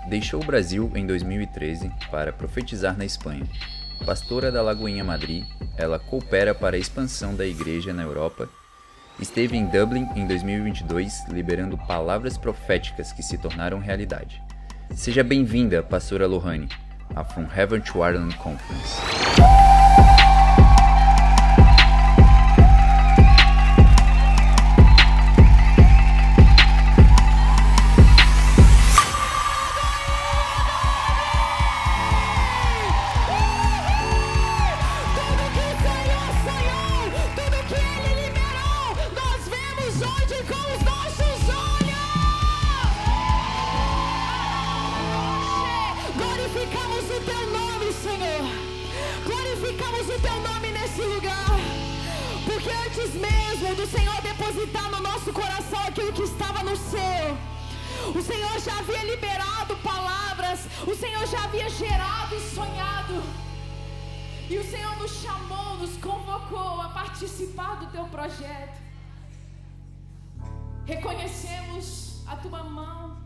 Deixou o Brasil em 2013 para profetizar na Espanha. Pastora da Lagoinha Madrid, ela coopera para a expansão da igreja na Europa. Esteve em Dublin em 2022, liberando palavras proféticas que se tornaram realidade. Seja bem-vinda, pastora Lohane, à From Heaven to Ireland Conference. Do Senhor depositar no nosso coração aquilo que estava no seu, o Senhor já havia liberado palavras, o Senhor já havia gerado e sonhado, e o Senhor nos chamou, nos convocou a participar do teu projeto. Reconhecemos a tua mão,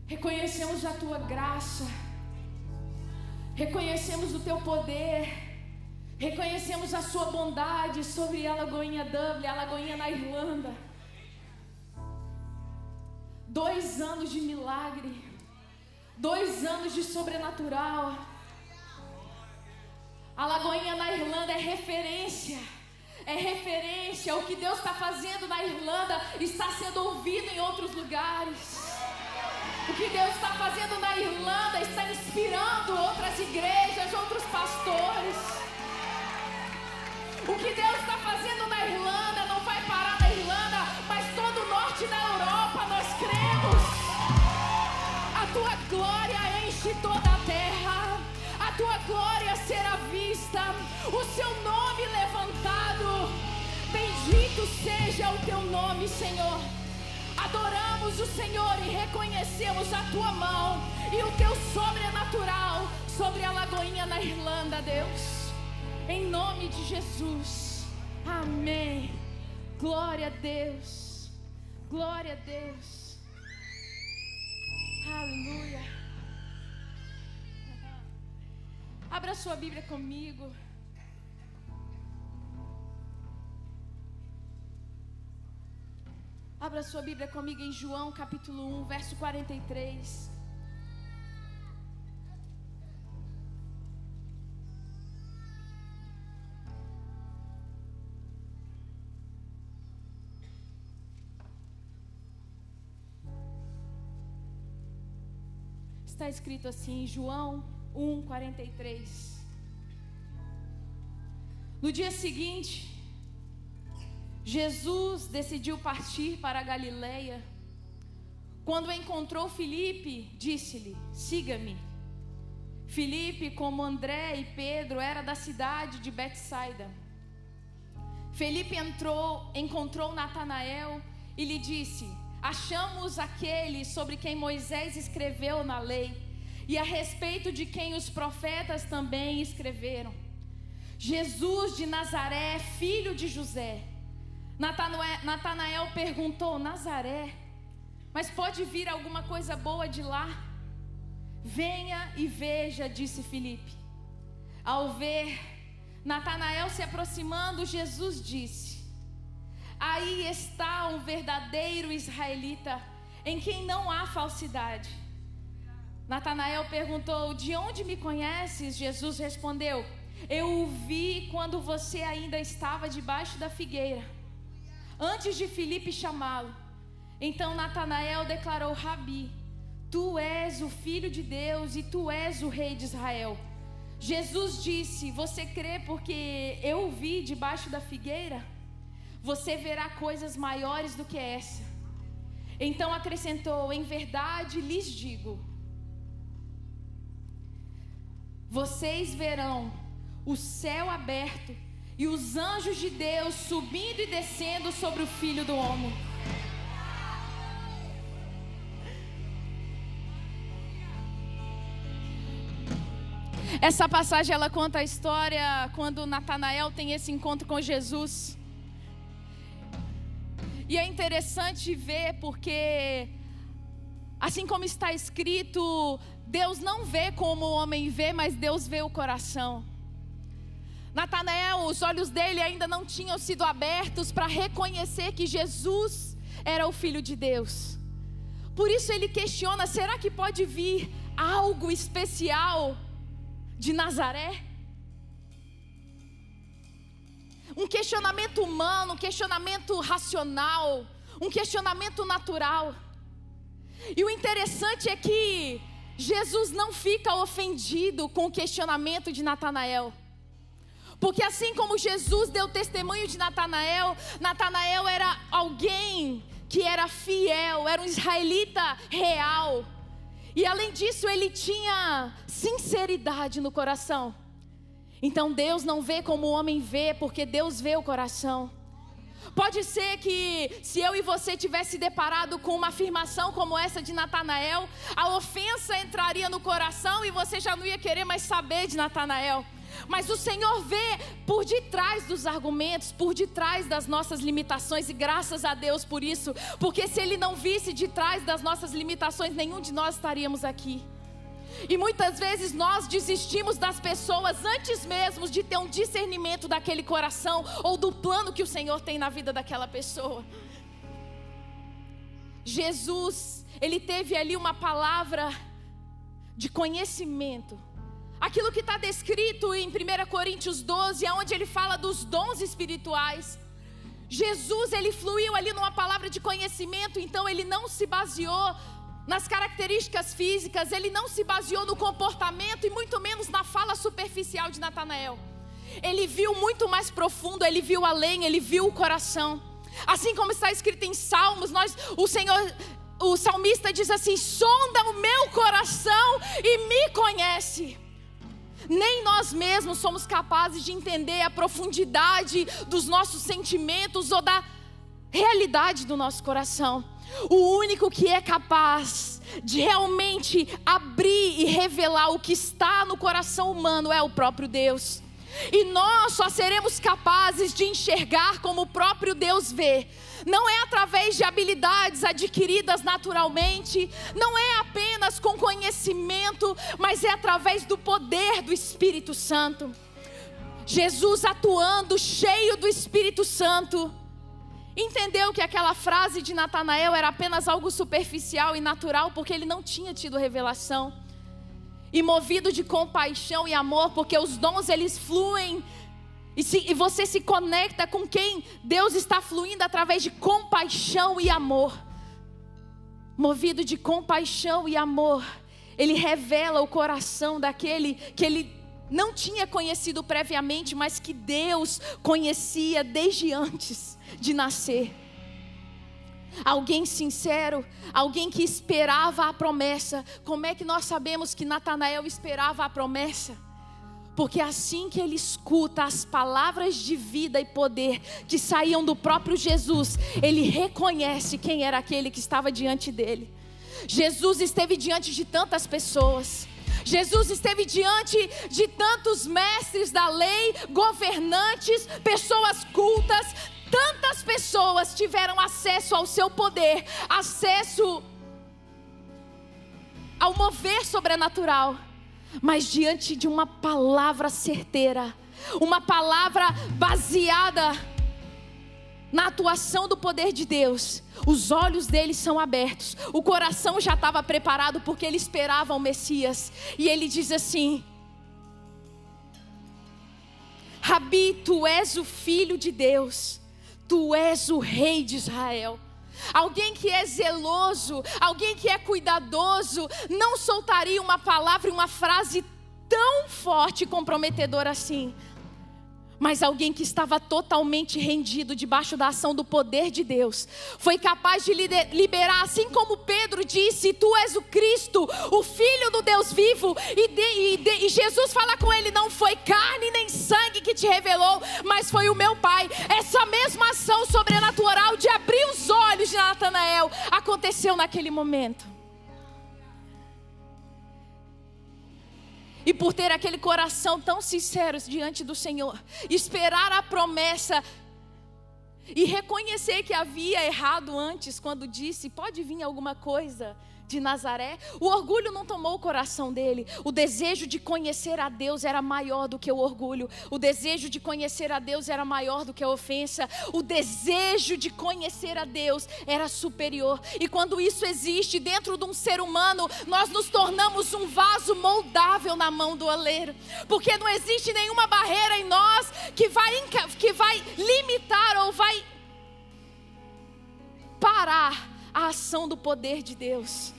reconhecemos a tua graça, reconhecemos o teu poder, reconhecemos a sua bondade sobre a Lagoinha Dublin, a Lagoinha na Irlanda. 2 anos de milagre, 2 anos de sobrenatural. A Lagoinha na Irlanda é referência. O que Deus está fazendo na Irlanda está sendo ouvido em outros lugares. O que Deus está fazendo na Irlanda está inspirando outras igrejas, outros pastores. O que Deus está fazendo na Irlanda não vai parar na Irlanda, mas todo o norte da Europa nós cremos. A tua glória enche toda a terra, a tua glória será vista, o seu nome levantado. Bendito seja o teu nome, Senhor. Adoramos o Senhor e reconhecemos a tua mão e o teu sobrenatural sobre a Lagoinha na Irlanda, Deus. Em nome de Jesus, amém. Glória a Deus, glória a Deus, aleluia. Abra sua Bíblia comigo. Abra sua Bíblia comigo em João capítulo 1, verso 43. Está escrito assim, João 1, 43. No dia seguinte, Jesus decidiu partir para a Galileia. Quando encontrou Filipe, disse-lhe, siga-me. Filipe, como André e Pedro, era da cidade de Betsaida. Filipe encontrou Natanael e lhe disse, achamos aquele sobre quem Moisés escreveu na lei e a respeito de quem os profetas também escreveram. Jesus de Nazaré, filho de José. Natanael perguntou, Nazaré, mas pode vir alguma coisa boa de lá? Venha e veja, disse Filipe. Ao ver Natanael se aproximando, Jesus disse, aí está um verdadeiro israelita, em quem não há falsidade. Natanael perguntou, de onde me conheces? Jesus respondeu, eu o vi quando você ainda estava debaixo da figueira, antes de Filipe chamá-lo. Então Natanael declarou, Rabi, tu és o Filho de Deus e tu és o Rei de Israel. Jesus disse, você crê porque eu o vi debaixo da figueira? Você verá coisas maiores do que essa. Então acrescentou, em verdade lhes digo, vocês verão o céu aberto e os anjos de Deus subindo e descendo sobre o Filho do Homem. Essa passagem ela conta a história quando Natanael tem esse encontro com Jesus. E é interessante ver porque Assim como está escrito, Deus não vê como o homem vê, mas Deus vê o coração. Natanael, os olhos dele ainda não tinham sido abertos para reconhecer que Jesus era o Filho de Deus. Por isso ele questiona, será que pode vir algo especial de Nazaré? Um questionamento humano, um questionamento racional, um questionamento natural. E o interessante é que Jesus não fica ofendido com o questionamento de Natanael. Porque assim como Jesus deu testemunho de Natanael, Natanael era alguém que era fiel, era um israelita real. E além disso, ele tinha sinceridade no coração. Então Deus não vê como o homem vê, porque Deus vê o coração. Pode ser que se eu e você tivesse deparado com uma afirmação como essa de Natanael, a ofensa entraria no coração e você já não ia querer mais saber de Natanael. Mas o Senhor vê por detrás dos argumentos, por detrás das nossas limitações, e graças a Deus por isso, porque se Ele não visse de trás das nossas limitações, nenhum de nós estaríamos aqui. E muitas vezes nós desistimos das pessoas antes mesmo de ter um discernimento daquele coração ou do plano que o Senhor tem na vida daquela pessoa. Jesus, Ele teve ali uma palavra de conhecimento. Aquilo que está descrito em 1 Coríntios 12, onde ele fala dos dons espirituais. Jesus, ele fluiu ali numa palavra de conhecimento, então ele não se baseou nas características físicas, ele não se baseou no comportamento e muito menos na fala superficial de Natanael. Ele viu muito mais profundo, ele viu além, ele viu o coração. Assim como está escrito em Salmos, o salmista diz assim: sonda o meu coração e me conhece. Nem nós mesmos somos capazes de entender a profundidade dos nossos sentimentos ou da realidade do nosso coração. O único que é capaz de realmente abrir e revelar o que está no coração humano é o próprio Deus. E nós só seremos capazes de enxergar como o próprio Deus vê. Não é através de habilidades adquiridas naturalmente, não é apenas com conhecimento, mas é através do poder do Espírito Santo. Jesus, atuando cheio do Espírito Santo, entendeu que aquela frase de Natanael era apenas algo superficial e natural, porque ele não tinha tido revelação. E movido de compaixão e amor, porque os dons eles fluem, e você se conecta com quem Deus está fluindo através de compaixão e amor. Movido de compaixão e amor, ele revela o coração daquele que ele não tinha conhecido previamente, mas que Deus conhecia desde antes de nascer. Alguém sincero, alguém que esperava a promessa. Como é que nós sabemos que Natanael esperava a promessa? Porque assim que ele escuta as palavras de vida e poder que saíam do próprio Jesus, ele reconhece quem era aquele que estava diante dele. Jesus esteve diante de tantas pessoas. Jesus esteve diante de tantos mestres da lei, governantes, pessoas cultas. Tantas pessoas tiveram acesso ao seu poder, acesso ao mover sobrenatural. Mas diante de uma palavra certeira, uma palavra baseada na atuação do poder de Deus, os olhos deles são abertos, o coração já estava preparado porque ele esperava o Messias. E ele diz assim: Rabi, tu és o Filho de Deus, tu és o Rei de Israel. Alguém que é zeloso, alguém que é cuidadoso, não soltaria uma palavra e uma frase tão forte e comprometedora assim. Mas alguém que estava totalmente rendido debaixo da ação do poder de Deus, foi capaz de liberar, assim como Pedro disse: tu és o Cristo, o Filho do Deus vivo. E Jesus fala com ele: não foi carne nem sangue que te revelou, mas foi o meu Pai. Essa mesma ação sobrenatural de abrir os olhos de Natanael aconteceu naquele momento. E por ter aquele coração tão sincero diante do Senhor, esperar a promessa e reconhecer que havia errado antes, quando disse: pode vir alguma coisa de Nazaré. O orgulho não tomou o coração dele. O desejo de conhecer a Deus era maior do que o orgulho. O desejo de conhecer a Deus era maior do que a ofensa. O desejo de conhecer a Deus era superior. E quando isso existe dentro de um ser humano, nós nos tornamos um vaso moldável na mão do oleiro. Porque não existe nenhuma barreira em nós que vai limitar ou vai parar a ação do poder de Deus.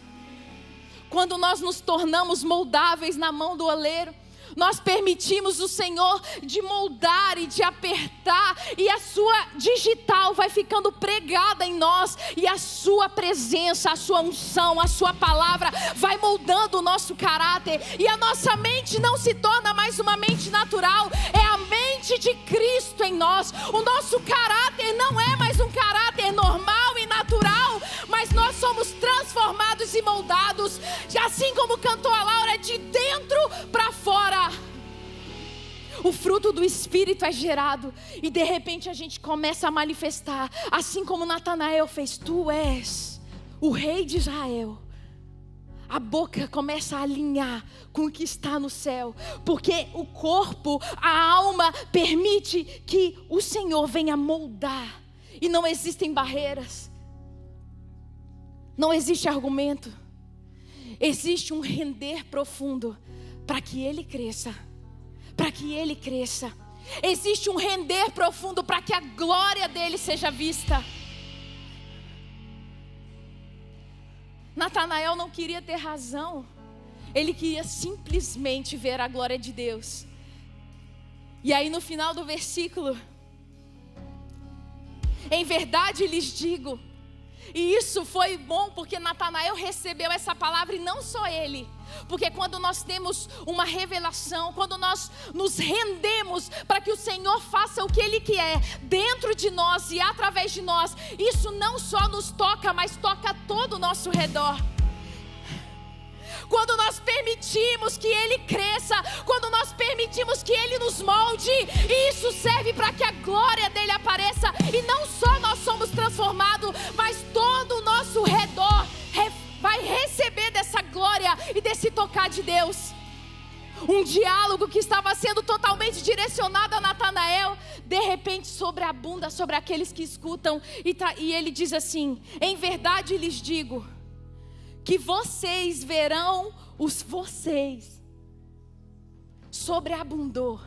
Quando nós nos tornamos moldáveis na mão do oleiro, nós permitimos o Senhor de moldar e de apertar, e a sua digital vai ficando pregada em nós, e a sua presença, a sua unção, a sua palavra vai moldando o nosso caráter, e a nossa mente não se torna mais uma mente natural, é a mente de Cristo em nós. O nosso caráter não é mais um caráter normal e natural, mas nós somos transformados e moldados, assim como cantou a Laura, de dentro para fora. O fruto do Espírito é gerado, e de repente a gente começa a manifestar, assim como Natanael fez: tu és o rei de Israel. A boca começa a alinhar com o que está no céu, porque o corpo, a alma, permite que o Senhor venha moldar, e não existem barreiras, não existe argumento, existe um render profundo para que Ele cresça. Para que Ele cresça. Existe um render profundo para que a glória dEle seja vista. Natanael não queria ter razão. Ele queria simplesmente ver a glória de Deus. E aí no final do versículo: em verdade lhes digo. E isso foi bom porque Natanael recebeu essa palavra, e não só ele. Porque quando nós temos uma revelação, quando nós nos rendemos para que o Senhor faça o que Ele quer dentro de nós e através de nós, isso não só nos toca, mas toca todo o nosso redor. Quando nós permitimos que Ele cresça, quando nós permitimos que Ele nos molde, isso serve para que a glória dEle apareça. E não só nós somos transformados, mas todo o nosso redor vai receber dessa glória e desse tocar de Deus. Um diálogo que estava sendo totalmente direcionado a Natanael, de repente sobreabunda sobre aqueles que escutam, e ele diz assim: em verdade lhes digo, que vocês verão vocês. Sobreabundou.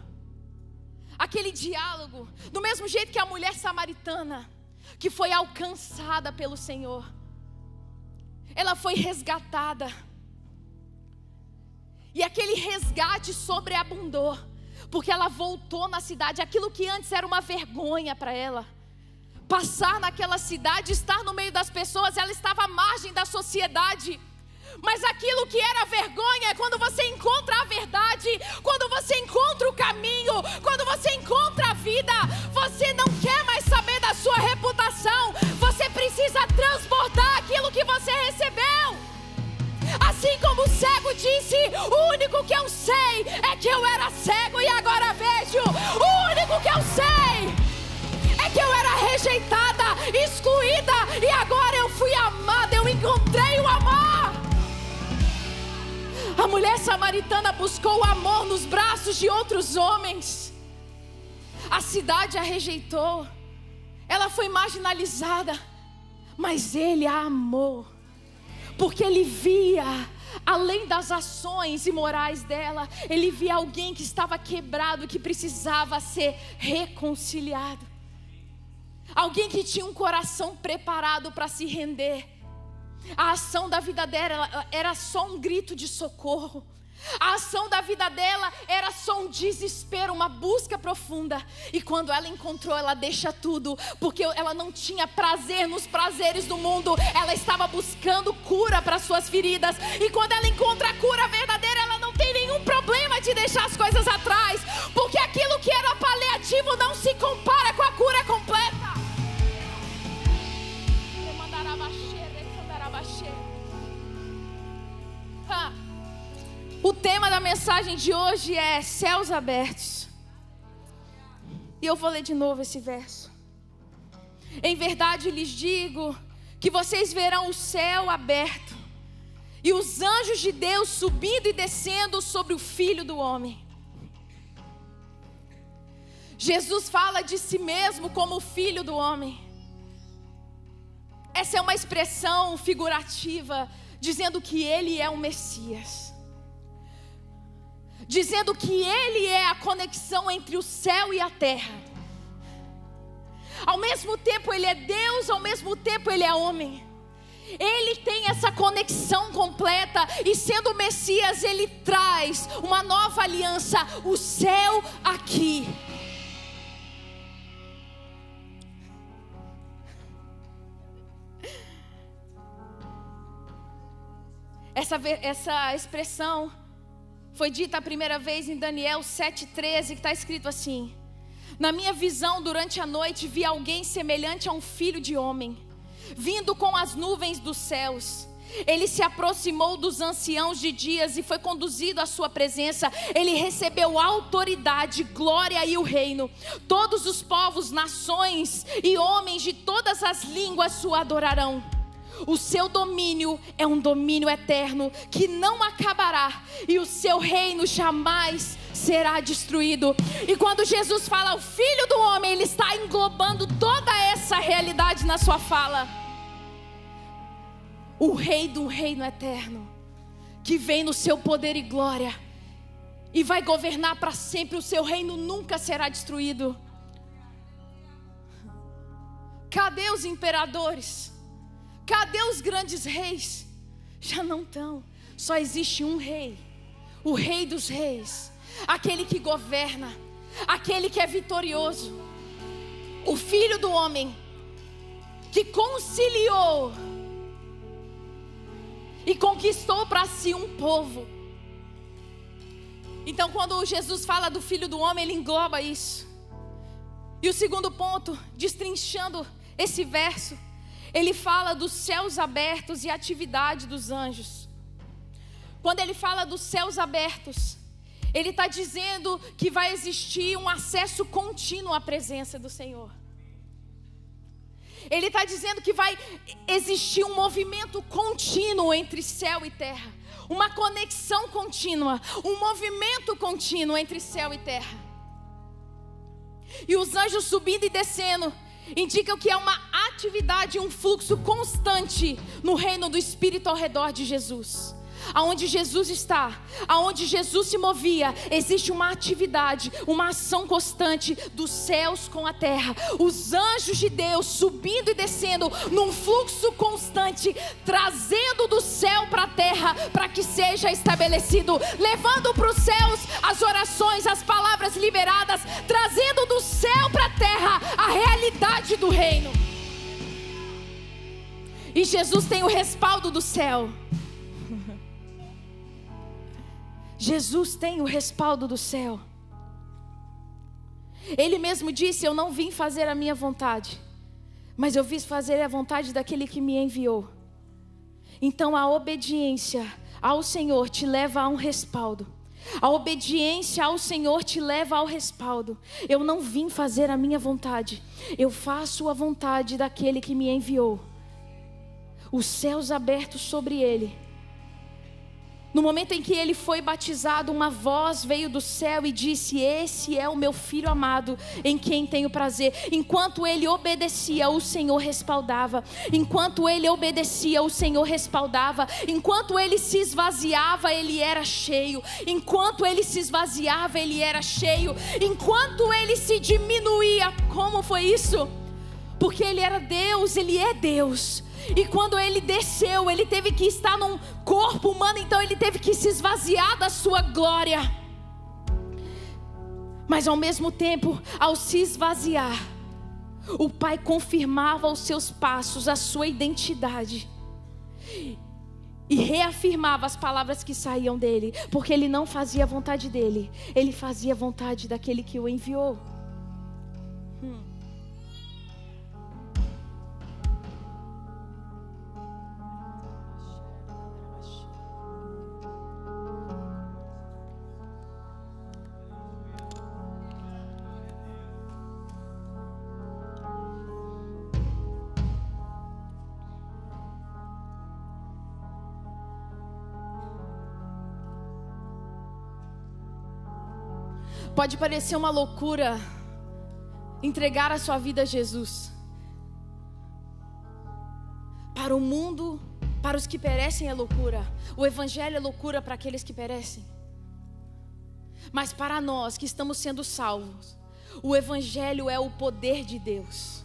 Aquele diálogo, do mesmo jeito que a mulher samaritana, que foi alcançada pelo Senhor, ela foi resgatada. E aquele resgate sobreabundou, porque ela voltou na cidade. Aquilo que antes era uma vergonha para ela, passar naquela cidade, estar no meio das pessoas, ela estava à margem da sociedade. Mas aquilo que era vergonha é quando você encontra a verdade, quando você encontra o caminho, quando você encontra a vida, você não quer mais saber da sua reputação, você precisa transportar aquilo que você recebeu. Assim como o cego disse: o único que eu sei é que eu era cego e agora vejo. O único que eu sei é que eu era rejeitada, excluída, e agora eu fui amada, eu encontrei o amor. A mulher samaritana buscou o amor nos braços de outros homens. A cidade a rejeitou, ela foi marginalizada, mas ele a amou, porque ele via, além das ações imorais dela, ele via alguém que estava quebrado, que precisava ser reconciliado. Alguém que tinha um coração preparado para se render. A ação da vida dela era só um grito de socorro. A ação da vida dela era só um desespero, uma busca profunda. E quando ela encontrou, ela deixa tudo, porque ela não tinha prazer nos prazeres do mundo. Ela estava buscando cura para suas feridas. E quando ela encontra a cura verdadeira, ela não tem nenhum problema de deixar as coisas atrás, porque aquilo que era paliativo não se compara com a cura completa. O tema da mensagem de hoje é céus abertos. E eu vou ler de novo esse verso. Em verdade lhes digo que vocês verão o céu aberto e os anjos de Deus subindo e descendo sobre o Filho do Homem. Jesus fala de si mesmo como o Filho do Homem. Essa é uma expressão figurativa, dizendo que Ele é o Messias, dizendo que Ele é a conexão entre o céu e a terra. Ao mesmo tempo Ele é Deus, ao mesmo tempo Ele é homem. Ele tem essa conexão completa, e sendo o Messias, Ele traz uma nova aliança, o céu aqui. Essa expressão foi dita a primeira vez em Daniel 7,13, que está escrito assim: na minha visão durante a noite vi alguém semelhante a um filho de homem, vindo com as nuvens dos céus. Ele se aproximou dos anciãos de dias e foi conduzido à sua presença. Ele recebeu autoridade, glória e o reino. Todos os povos, nações e homens de todas as línguas o adorarão. O seu domínio é um domínio eterno que não acabará, e o seu reino jamais será destruído. E quando Jesus fala o Filho do Homem, Ele está englobando toda essa realidade na sua fala. O Rei do reino eterno, que vem no seu poder e glória, e vai governar para sempre. O seu reino nunca será destruído. Cadê os imperadores? Cadê os grandes reis? Já não estão. Só existe um rei, o Rei dos reis, aquele que governa, aquele que é vitorioso, o Filho do Homem, que conciliou e conquistou para si um povo. Então, quando Jesus fala do Filho do Homem, Ele engloba isso. E o segundo ponto, destrinchando esse verso, Ele fala dos céus abertos e a atividade dos anjos. Quando Ele fala dos céus abertos, Ele está dizendo que vai existir um acesso contínuo à presença do Senhor. Ele está dizendo que vai existir um movimento contínuo entre céu e terra, uma conexão contínua, um movimento contínuo entre céu e terra. E os anjos subindo e descendo indicam que é uma atividade, um fluxo constante no reino do Espírito ao redor de Jesus. Aonde Jesus está, aonde Jesus se movia, existe uma atividade, uma ação constante dos céus com a terra. Os anjos de Deus subindo e descendo num fluxo constante, trazendo do céu para a terra, para que seja estabelecido, levando para os céus as orações, as palavras liberadas, trazendo do céu para a terra a realidade do reino. E Jesus tem o respaldo do céu. Jesus tem o respaldo do céu. Ele mesmo disse: eu não vim fazer a minha vontade, mas eu vim fazer a vontade daquele que me enviou. Então a obediência ao Senhor te leva a um respaldo. A obediência ao Senhor te leva ao respaldo. Eu não vim fazer a minha vontade, eu faço a vontade daquele que me enviou. Os céus abertos sobre ele. No momento em que ele foi batizado, uma voz veio do céu e disse: esse é o meu filho amado, em quem tenho prazer. Enquanto ele obedecia, o Senhor respaldava. Enquanto ele obedecia, o Senhor respaldava. Enquanto ele se esvaziava, ele era cheio. Enquanto ele se esvaziava, ele era cheio. Enquanto ele se diminuía, como foi isso? Porque ele era Deus, ele é Deus. E quando ele desceu, ele teve que estar num corpo humano, então ele teve que se esvaziar da sua glória. Mas ao mesmo tempo, ao se esvaziar, o Pai confirmava os seus passos, a sua identidade, e reafirmava as palavras que saíam dele, porque ele não fazia a vontade dele, ele fazia a vontade daquele que o enviou. Pode parecer uma loucura entregar a sua vida a Jesus. Para o mundo, para os que perecem é loucura. O evangelho é loucura para aqueles que perecem. Mas para nós que estamos sendo salvos, o evangelho é o poder de Deus.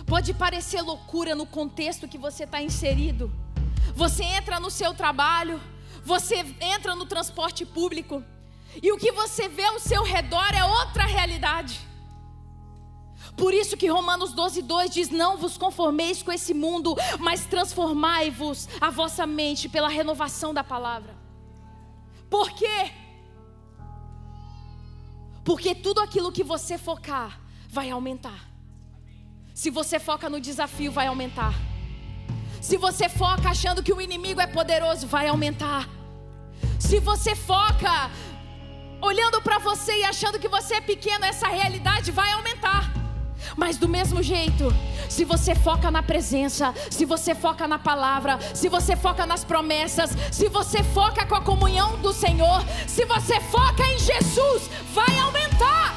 Pode parecer loucura no contexto que você está inserido. Você entra no seu trabalho, você entra no transporte público, e o que você vê ao seu redor é outra realidade. Por isso que Romanos 12:2 diz: não vos conformeis com esse mundo, mas transformai-vos a vossa mente pela renovação da palavra. Por quê? Porque tudo aquilo que você focar vai aumentar. Se você foca no desafio, vai aumentar. Se você foca achando que o inimigo é poderoso, vai aumentar. Se você foca olhando para você e achando que você é pequeno, essa realidade vai aumentar. Mas do mesmo jeito, se você foca na presença, se você foca na palavra, se você foca nas promessas, se você foca com a comunhão do Senhor, se você foca em Jesus, vai aumentar.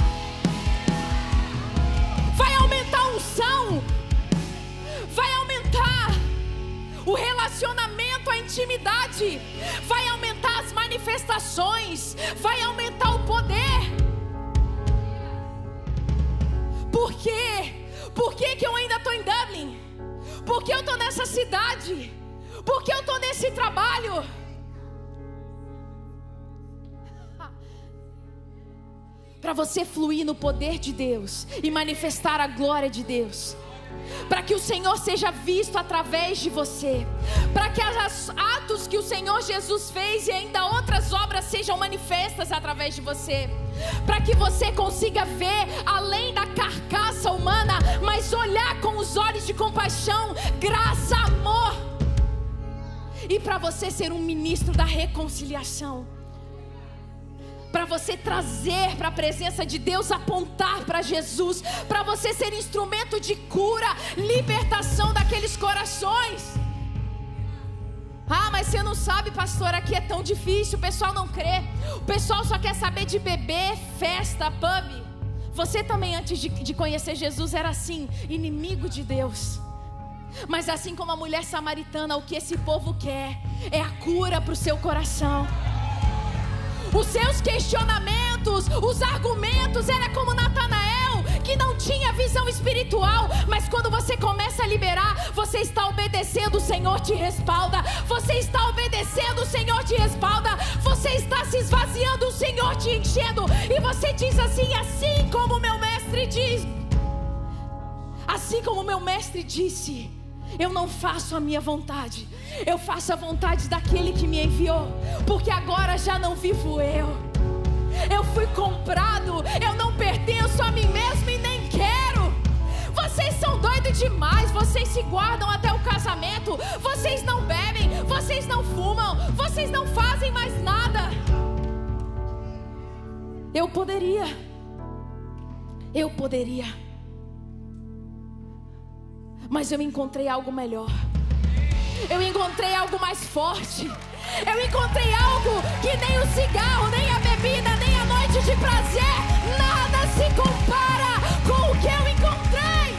Vai aumentar a unção, vai aumentar o relacionamento, a intimidade, vai aumentar as manifestações, vai aumentar o poder. Por quê? Por que que eu ainda estou em Dublin? Por que eu estou nessa cidade? Por que eu estou nesse trabalho? Para você fluir no poder de Deus e manifestar a glória de Deus. Para que o Senhor seja visto através de você. Para que os atos que o Senhor Jesus fez e ainda outras obras sejam manifestas através de você. Para que você consiga ver além da carcaça humana, mas olhar com os olhos de compaixão, graça, amor. E para você ser um ministro da reconciliação. Para você trazer para a presença de Deus, apontar para Jesus, para você ser instrumento de cura, libertação daqueles corações. Ah, mas você não sabe, pastor, aqui é tão difícil, o pessoal não crê, o pessoal só quer saber de beber, festa, pub. Você também, antes de conhecer Jesus, era assim, inimigo de Deus. Mas assim como a mulher samaritana, o que esse povo quer é a cura para o seu coração. Os seus questionamentos, os argumentos, era como Natanael, que não tinha visão espiritual, mas quando você começa a liberar, você está obedecendo, o Senhor te respalda. Você está obedecendo, o Senhor te respalda. Você está se esvaziando, o Senhor te enchendo. E você diz assim: assim como o meu mestre diz, assim como o meu mestre disse, eu não faço a minha vontade, eu faço a vontade daquele que me enviou. Porque agora já não vivo eu fui comprado, eu não pertenço a mim mesmo e nem quero. Vocês são doidos demais, vocês se guardam até o casamento, vocês não bebem, vocês não fumam, vocês não fazem mais nada. Eu poderia, mas eu encontrei algo melhor. Eu encontrei algo mais forte. Eu encontrei algo que nem o cigarro, nem a bebida, nem a noite de prazer, nada se compara com o que eu encontrei.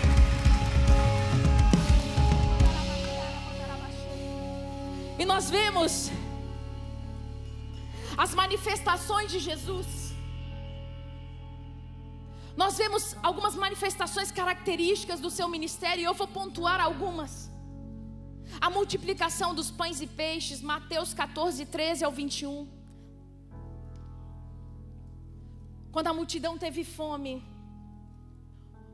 E nós vemos as manifestações de Jesus. Nós vemos algumas manifestações características do seu ministério, e eu vou pontuar algumas. A multiplicação dos pães e peixes, Mateus 14, 13 ao 21. Quando a multidão teve fome,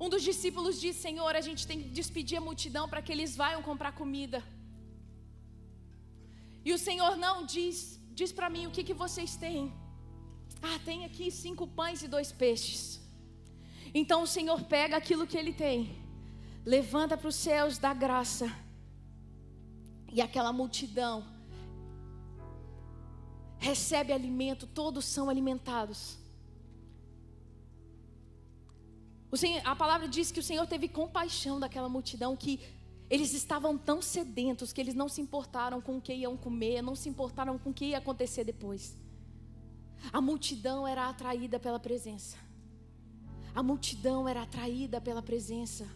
um dos discípulos disse: Senhor, a gente tem que despedir a multidão para que eles vão comprar comida. E o Senhor não diz para mim, o que vocês têm? Ah, tem aqui 5 pães e 2 peixes. Então o Senhor pega aquilo que Ele tem, levanta para os céus, dá graça. E aquela multidão recebe alimento, todos são alimentados. A palavra diz que o Senhor teve compaixão daquela multidão, que eles estavam tão sedentos que eles não se importaram com o que iam comer, não se importaram com o que ia acontecer depois. A multidão era atraída pela presença. A multidão era atraída pela presença.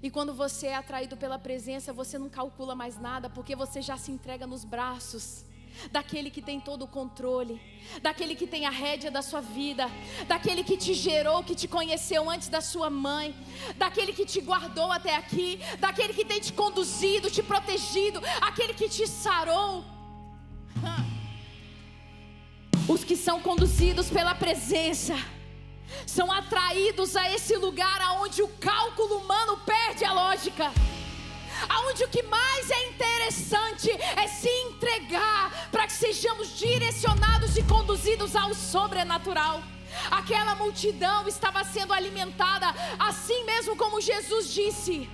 E quando você é atraído pela presença, você não calcula mais nada, porque você já se entrega nos braços daquele que tem todo o controle, daquele que tem a rédea da sua vida, daquele que te gerou, que te conheceu antes da sua mãe, daquele que te guardou até aqui, daquele que tem te conduzido, te protegido, aquele que te sarou. Os que são conduzidos pela presença são atraídos a esse lugar aonde o cálculo humano perde a lógica, aonde o que mais é interessante é se entregar para que sejamos direcionados e conduzidos ao sobrenatural. Aquela multidão estava sendo alimentada, assim mesmo como Jesus disse: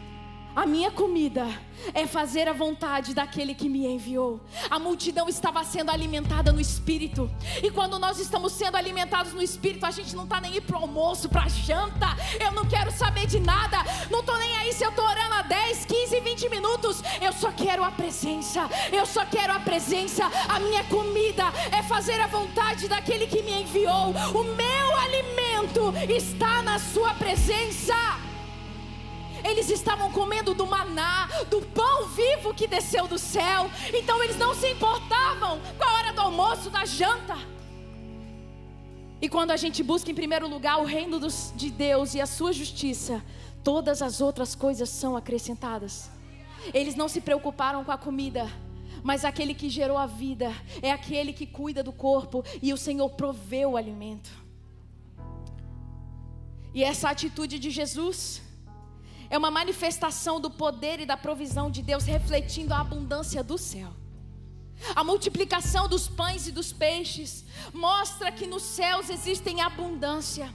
a minha comida é fazer a vontade daquele que me enviou. A multidão estava sendo alimentada no Espírito. E quando nós estamos sendo alimentados no Espírito, a gente não está nem aí para o almoço, para a janta. Eu não quero saber de nada. Não estou nem aí se eu estou orando há 10, 15, 20 minutos. Eu só quero a presença. Eu só quero a presença. A minha comida é fazer a vontade daquele que me enviou. O meu alimento está na sua presença. Eles estavam comendo do maná, do pão vivo que desceu do céu. Então eles não se importavam com a hora do almoço, da janta. E quando a gente busca em primeiro lugar o reino de Deus e a sua justiça, todas as outras coisas são acrescentadas. Eles não se preocuparam com a comida, mas aquele que gerou a vida é aquele que cuida do corpo, e o Senhor proveu o alimento. E essa atitude de Jesus é uma manifestação do poder e da provisão de Deus, refletindo a abundância do céu. A multiplicação dos pães e dos peixes mostra que nos céus existem abundância.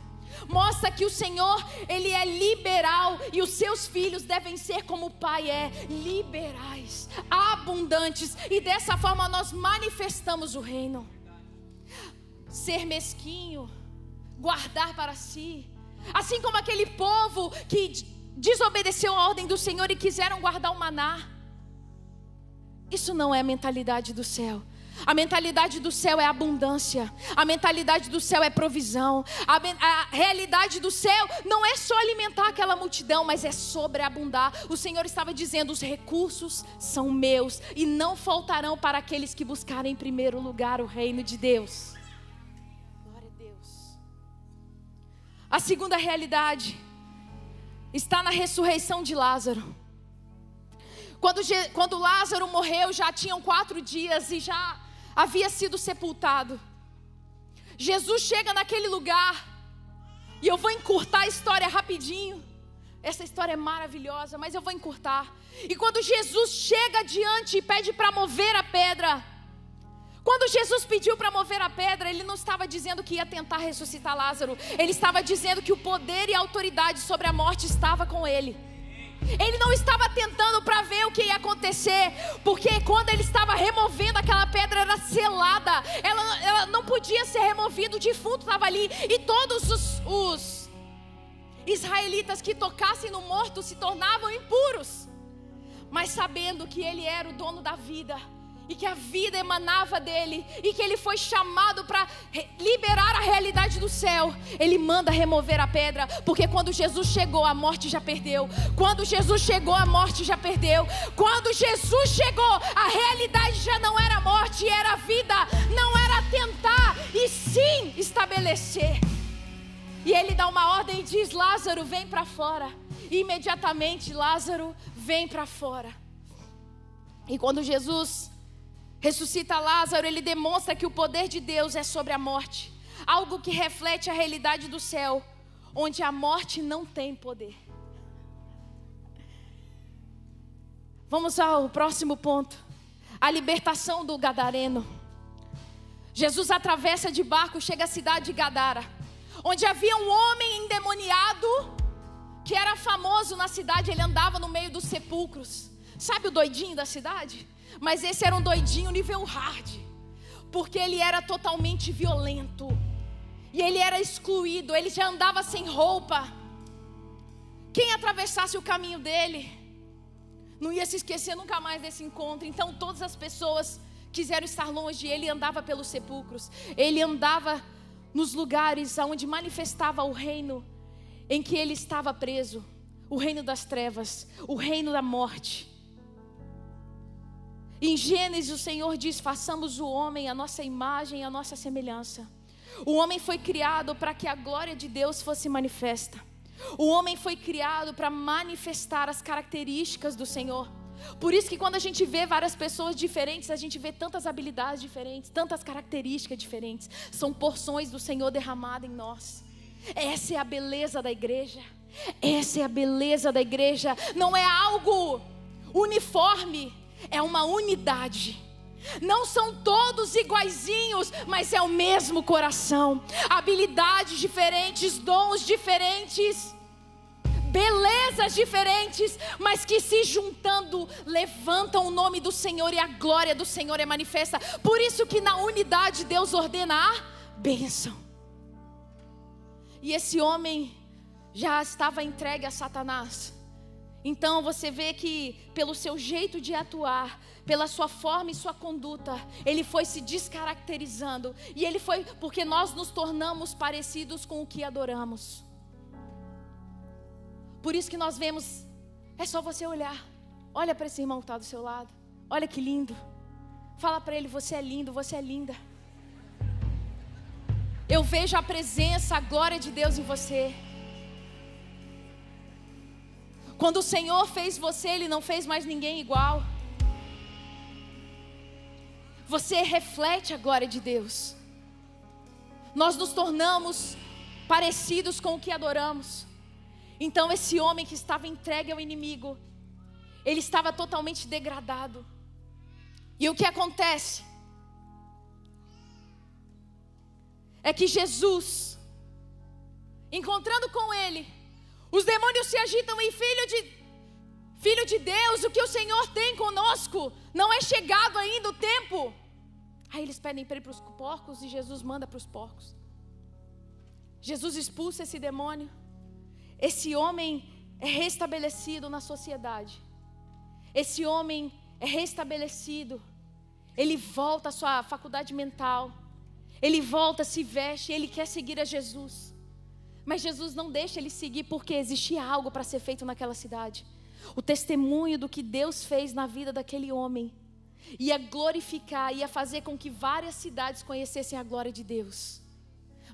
Mostra que o Senhor, Ele é liberal, e os seus filhos devem ser como o Pai é, liberais, abundantes. E dessa forma nós manifestamos o reino. Ser mesquinho, guardar para si, assim como aquele povo que desobedeceu a ordem do Senhor e quiseram guardar o maná. Isso não é a mentalidade do céu. A mentalidade do céu é abundância. A mentalidade do céu é provisão. A realidade do céu não é só alimentar aquela multidão, mas é sobreabundar. O Senhor estava dizendo: os recursos são meus e não faltarão para aqueles que buscarem em primeiro lugar o reino de Deus. Glória a Deus. A segunda realidade está na ressurreição de Lázaro. Quando Lázaro morreu, já tinham 4 dias e já havia sido sepultado. Jesus chega naquele lugar, e eu vou encurtar a história rapidinho. Essa história é maravilhosa, mas eu vou encurtar. E quando Jesus chega adiante e pede para mover a pedra, quando Jesus pediu para mover a pedra, Ele não estava dizendo que ia tentar ressuscitar Lázaro. Ele estava dizendo que o poder e a autoridade sobre a morte estava com Ele. Ele não estava tentando para ver o que ia acontecer, porque quando Ele estava removendo aquela pedra, era selada. Ela não podia ser removida, o defunto estava ali. E todos os israelitas que tocassem no morto se tornavam impuros. Mas sabendo que Ele era o dono da vida, e que a vida emanava dele, e que ele foi chamado para liberar a realidade do céu, ele manda remover a pedra, porque quando Jesus chegou, a morte já perdeu. Quando Jesus chegou, a morte já perdeu. Quando Jesus chegou, a realidade já não era morte, era vida. Não era tentar, e sim estabelecer. E ele dá uma ordem e diz: Lázaro, vem para fora. E imediatamente Lázaro vem para fora. E quando Jesus ressuscita Lázaro, ele demonstra que o poder de Deus é sobre a morte. Algo que reflete a realidade do céu, onde a morte não tem poder. Vamos ao próximo ponto. A libertação do gadareno. Jesus atravessa de barco, chega à cidade de Gadara, onde havia um homem endemoniado, que era famoso na cidade. Ele andava no meio dos sepulcros. Sabe o doidinho da cidade? Mas esse era um doidinho nível hard, porque ele era totalmente violento, e ele era excluído, ele já andava sem roupa. Quem atravessasse o caminho dele não ia se esquecer nunca mais desse encontro. Então todas as pessoas quiseram estar longe, ele andava pelos sepulcros. Ele andava nos lugares onde manifestava o reino em que ele estava preso. O reino das trevas, o reino da morte. Em Gênesis o Senhor diz: façamos o homem a nossa imagem e a nossa semelhança. O homem foi criado para que a glória de Deus fosse manifesta. O homem foi criado para manifestar as características do Senhor. Por isso que quando a gente vê várias pessoas diferentes, a gente vê tantas habilidades diferentes, tantas características diferentes. São porções do Senhor derramadas em nós. Essa é a beleza da igreja. Essa é a beleza da igreja. Não é algo uniforme, é uma unidade. Não são todos iguaizinhos, mas é o mesmo coração. Habilidades diferentes, dons diferentes, belezas diferentes, mas que se juntando levantam o nome do Senhor e a glória do Senhor é manifesta. Por isso que na unidade Deus ordena a bênção. E esse homem já estava entregue a Satanás. Então você vê que pelo seu jeito de atuar, pela sua forma e sua conduta, ele foi se descaracterizando. E ele foi porque nós nos tornamos parecidos com o que adoramos. Por isso que nós vemos, é só você olhar. Olha para esse irmão que está do seu lado. Olha que lindo. Fala para ele: você é lindo, você é linda. Eu vejo a presença, a glória de Deus em você. Quando o Senhor fez você, Ele não fez mais ninguém igual. Você reflete a glória de Deus. Nós nos tornamos parecidos com o que adoramos. Então esse homem que estava entregue ao inimigo, ele estava totalmente degradado. E o que acontece? É que Jesus, encontrando com ele, os demônios se agitam e filho de Deus, o que o Senhor tem conosco, não é chegado ainda o tempo. Aí eles pedem para ir para os porcos e Jesus manda para os porcos. Jesus expulsa esse demônio. Esse homem é restabelecido na sociedade. Esse homem é restabelecido. Ele volta à sua faculdade mental. Ele volta, se veste, ele quer seguir a Jesus. Mas Jesus não deixa ele seguir porque existia algo para ser feito naquela cidade. O testemunho do que Deus fez na vida daquele homem ia glorificar, ia fazer com que várias cidades conhecessem a glória de Deus.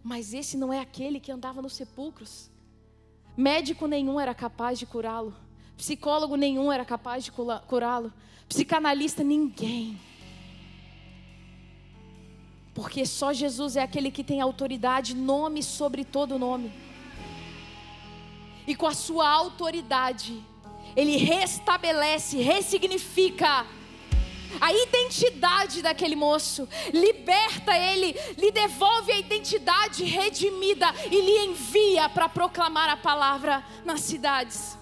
Mas esse não é aquele que andava nos sepulcros. Médico nenhum era capaz de curá-lo. Psicólogo nenhum era capaz de curá-lo. Psicanalista, ninguém. Porque só Jesus é aquele que tem autoridade, nome sobre todo nome. E com a sua autoridade, Ele restabelece, ressignifica a identidade daquele moço. Liberta ele, lhe devolve a identidade redimida e lhe envia para proclamar a palavra nas cidades.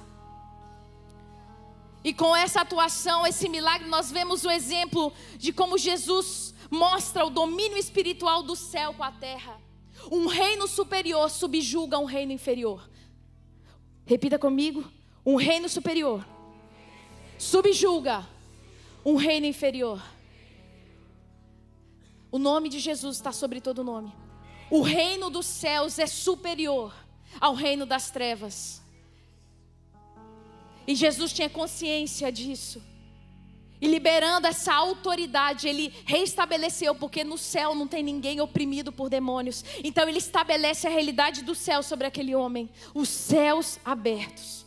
E com essa atuação, esse milagre, nós vemos o exemplo de como Jesus mostra o domínio espiritual do céu com a terra. Um reino superior subjuga um reino inferior. Repita comigo: um reino superior subjuga um reino inferior. O nome de Jesus está sobre todo nome. O reino dos céus é superior ao reino das trevas. E Jesus tinha consciência disso. E liberando essa autoridade, Ele reestabeleceu, porque no céu não tem ninguém oprimido por demônios. Então Ele estabelece a realidade do céu sobre aquele homem. Os céus abertos.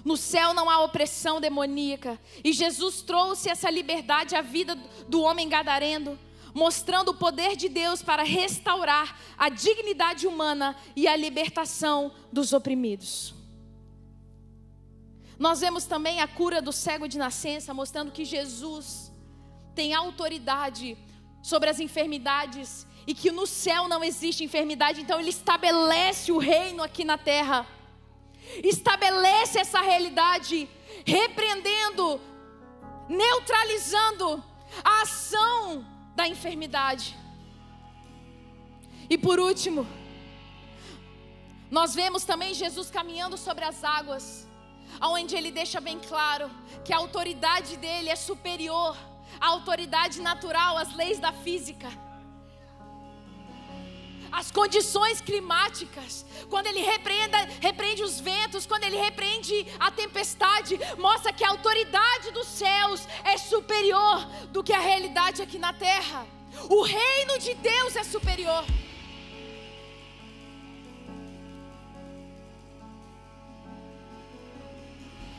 No céu não há opressão demoníaca. E Jesus trouxe essa liberdade à vida do homem gadareno, mostrando o poder de Deus para restaurar a dignidade humana e a libertação dos oprimidos. Nós vemos também a cura do cego de nascença, mostrando que Jesus tem autoridade sobre as enfermidades e que no céu não existe enfermidade. Então Ele estabelece o reino aqui na terra, estabelece essa realidade, repreendendo, neutralizando a ação da enfermidade. E por último, nós vemos também Jesus caminhando sobre as águas. onde ele deixa bem claro que a autoridade dele é superior à autoridade natural, às leis da física. As condições climáticas, quando ele repreende os ventos, quando ele repreende a tempestade, mostra que a autoridade dos céus é superior do que a realidade aqui na terra. O reino de Deus é superior.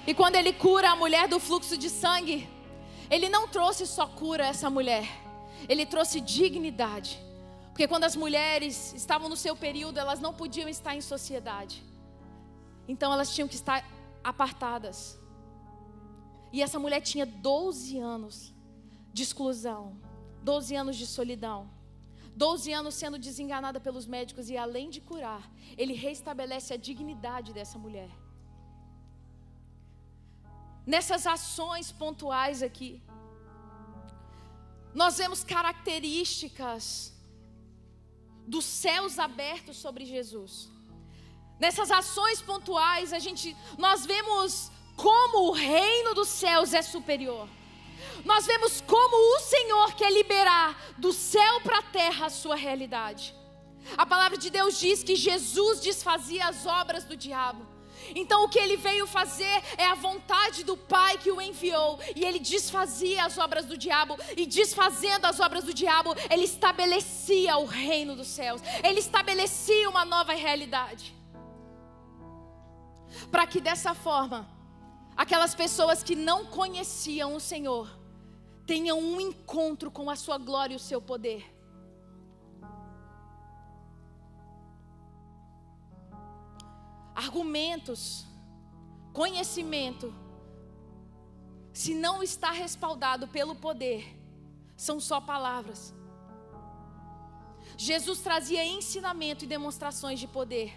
E quando ele cura a mulher do fluxo de sangue, ele não trouxe só cura a essa mulher, ele trouxe dignidade. Porque quando as mulheres estavam no seu período, elas não podiam estar em sociedade. Então elas tinham que estar apartadas. E essa mulher tinha 12 anos de exclusão, 12 anos de solidão, 12 anos sendo desenganada pelos médicos. E além de curar, ele restabelece a dignidade dessa mulher. Nessas ações pontuais aqui, nós vemos características dos céus abertos sobre Jesus. Nessas ações pontuais, nós vemos como o reino dos céus é superior. Nós vemos como o Senhor quer liberar do céu para a terra a sua realidade. A palavra de Deus diz que Jesus desfazia as obras do diabo. Então o que ele veio fazer é a vontade do Pai que o enviou. E ele desfazia as obras do diabo. E desfazendo as obras do diabo, ele estabelecia o reino dos céus. Ele estabelecia uma nova realidade. Para que dessa forma, aquelas pessoas que não conheciam o Senhor tenham um encontro com a sua glória e o seu poder. Argumentos, conhecimento, se não está respaldado pelo poder, são só palavras. Jesus trazia ensinamento e demonstrações de poder.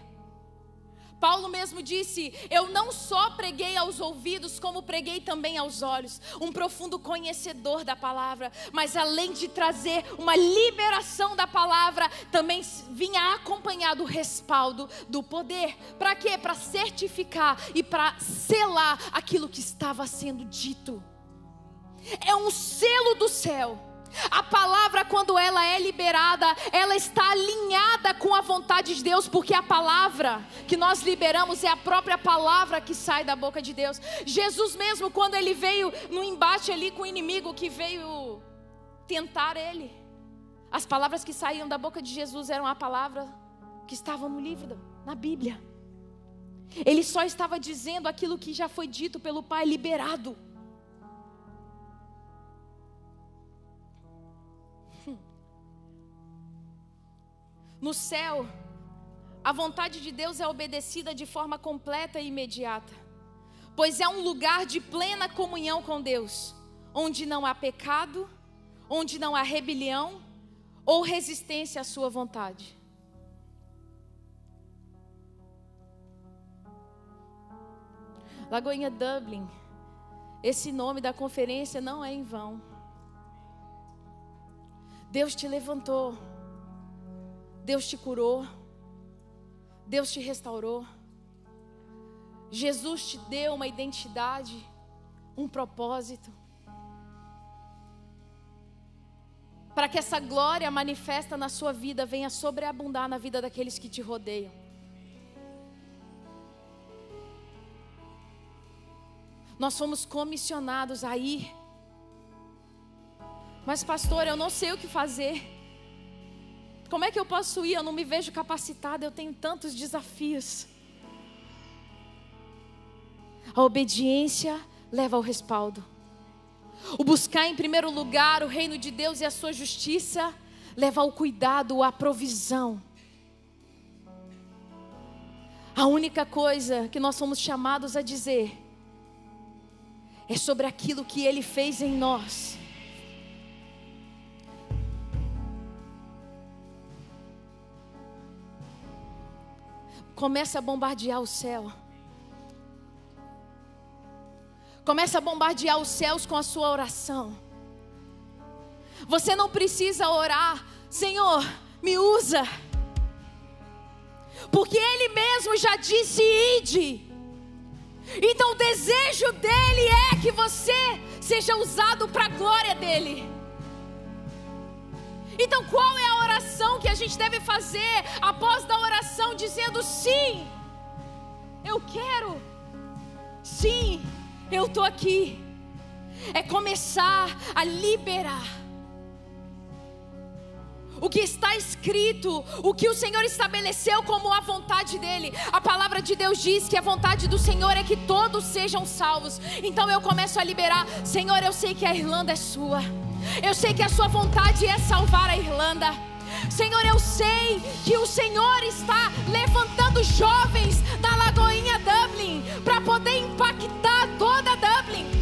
Paulo mesmo disse: eu não só preguei aos ouvidos, como preguei também aos olhos. Um profundo conhecedor da palavra. Mas além de trazer uma liberação da palavra, também vinha acompanhado o respaldo do poder. Para quê? Para certificar e para selar aquilo que estava sendo dito. É um selo do céu. A palavra, quando ela é liberada, ela está alinhada com a vontade de Deus, porque a palavra que nós liberamos é a própria palavra que sai da boca de Deus. Jesus mesmo, quando ele veio no embate ali com o inimigo que veio tentar ele, as palavras que saíam da boca de Jesus eram a palavra que estava no livro, na Bíblia. Ele só estava dizendo aquilo que já foi dito pelo Pai, liberado. No céu, a vontade de Deus é obedecida de forma completa e imediata, pois é um lugar de plena comunhão com Deus, onde não há pecado, onde não há rebelião ou resistência à sua vontade. Lagoinha Dublin, esse nome da conferência não é em vão. Deus te levantou. Deus te curou, Deus te restaurou, Jesus te deu uma identidade, um propósito, para que essa glória manifesta na sua vida venha sobreabundar na vida daqueles que te rodeiam. Nós fomos comissionados a ir, mas pastor, eu não sei o que fazer. Como é que eu posso ir? Eu não me vejo capacitada, eu tenho tantos desafios. A obediência leva ao respaldo. O buscar em primeiro lugar o reino de Deus e a sua justiça leva ao cuidado, à provisão. A única coisa que nós somos chamados a dizer é sobre aquilo que Ele fez em nós. Começa a bombardear o céu. Começa a bombardear os céus com a sua oração. Você não precisa orar: Senhor, me usa, porque Ele mesmo já disse: ide. Então o desejo dele é que você seja usado para a glória dele. Então qual é a oração que a gente deve fazer após da oração, dizendo sim, eu quero, sim, eu estou aqui? É começar a liberar o que está escrito, o que o Senhor estabeleceu como a vontade dele. A palavra de Deus diz que a vontade do Senhor é que todos sejam salvos. Então eu começo a liberar: Senhor, eu sei que a Irlanda é sua, eu sei que a sua vontade é salvar a Irlanda. Senhor, eu sei que o Senhor está levantando jovens da Lagoinha Dublin para poder impactar toda Dublin.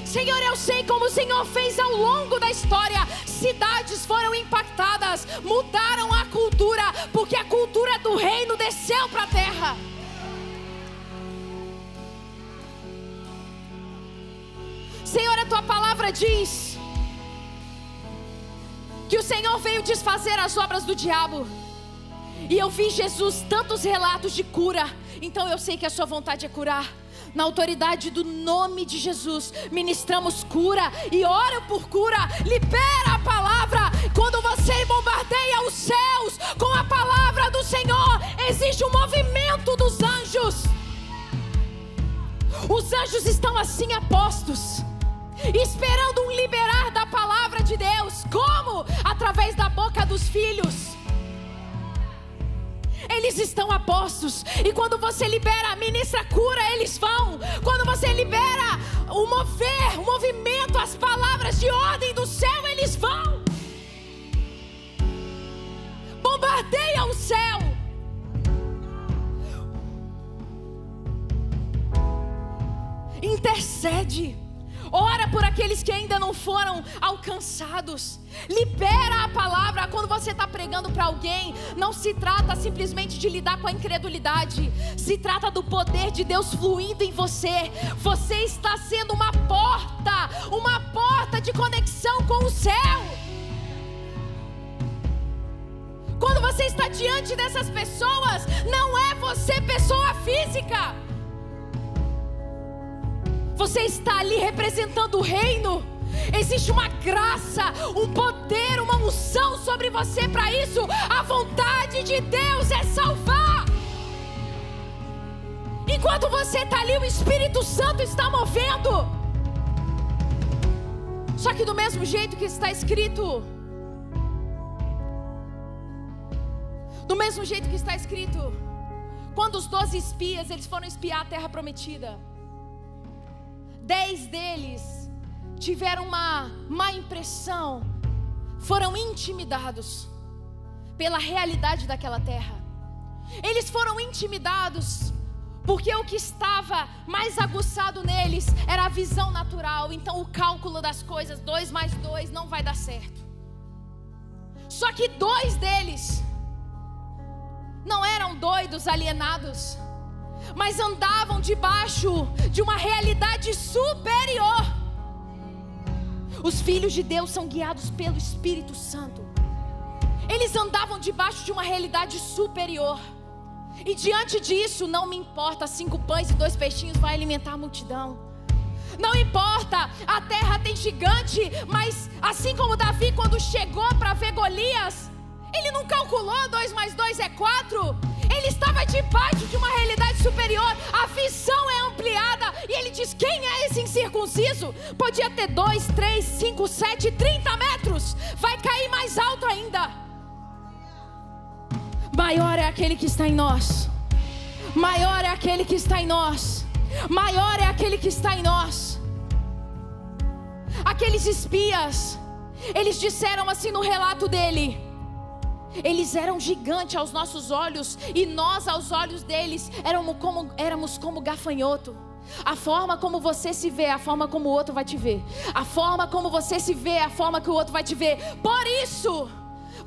Senhor, eu sei como o Senhor fez ao longo da história. Cidades foram impactadas, mudaram a cultura, porque a cultura do reino desceu para a terra. Senhor, a tua palavra diz que o Senhor veio desfazer as obras do diabo. E eu vi, Jesus, tantos relatos de cura. Então eu sei que a sua vontade é curar. Na autoridade do nome de Jesus, ministramos cura e oro por cura. Libera a palavra. Quando você bombardeia os céus com a palavra do Senhor, existe um movimento dos anjos. Os anjos estão assim apostos, esperando um liberar da palavra de Deus. Como? Através da boca dos filhos. Eles estão apostos. E quando você libera, ministra cura, eles vão. Quando você libera o mover, o movimento, as palavras de ordem do céu, eles vão. Bombardeia o céu. Intercede. Ora por aqueles que ainda não foram alcançados. Libera a palavra. Quando você está pregando para alguém, não se trata simplesmente de lidar com a incredulidade. Se trata do poder de Deus fluindo em você. Você está sendo uma porta de conexão com o céu. Quando você está diante dessas pessoas, não é você pessoa física. Você está ali representando o reino. Existe uma graça, um poder, uma unção sobre você para isso. A vontade de Deus é salvar. Enquanto você está ali, o Espírito Santo está movendo. Só que do mesmo jeito que está escrito, quando os 12 espias, eles foram espiar a terra prometida, 10 deles tiveram uma má impressão, foram intimidados pela realidade daquela terra. Eles foram intimidados porque o que estava mais aguçado neles era a visão natural. Então o cálculo das coisas, 2 mais 2 não vai dar certo. Só que 2 deles não eram doidos, alienados, mas andavam debaixo de uma realidade superior. Os filhos de Deus são guiados pelo Espírito Santo. Eles andavam debaixo de uma realidade superior. E diante disso, não me importa, 5 pães e 2 peixinhos vai alimentar a multidão. Não importa, a terra tem gigante, mas assim como Davi, quando chegou para ver Golias, ele não calculou 2 mais 2 é 4. Ele estava debaixo de uma realidade superior. A visão é ampliada. E ele diz: quem é esse incircunciso? Podia ter 2, 3, 5, 7, 30 metros. Vai cair mais alto ainda. Maior é aquele que está em nós. Maior é aquele que está em nós. Maior é aquele que está em nós. Aqueles espias, eles disseram assim no relato dele: eles eram gigantes aos nossos olhos, e nós aos olhos deles éramos como gafanhoto. A forma como você se vê é a forma como o outro vai te ver. A forma como você se vê é a forma que o outro vai te ver. Por isso,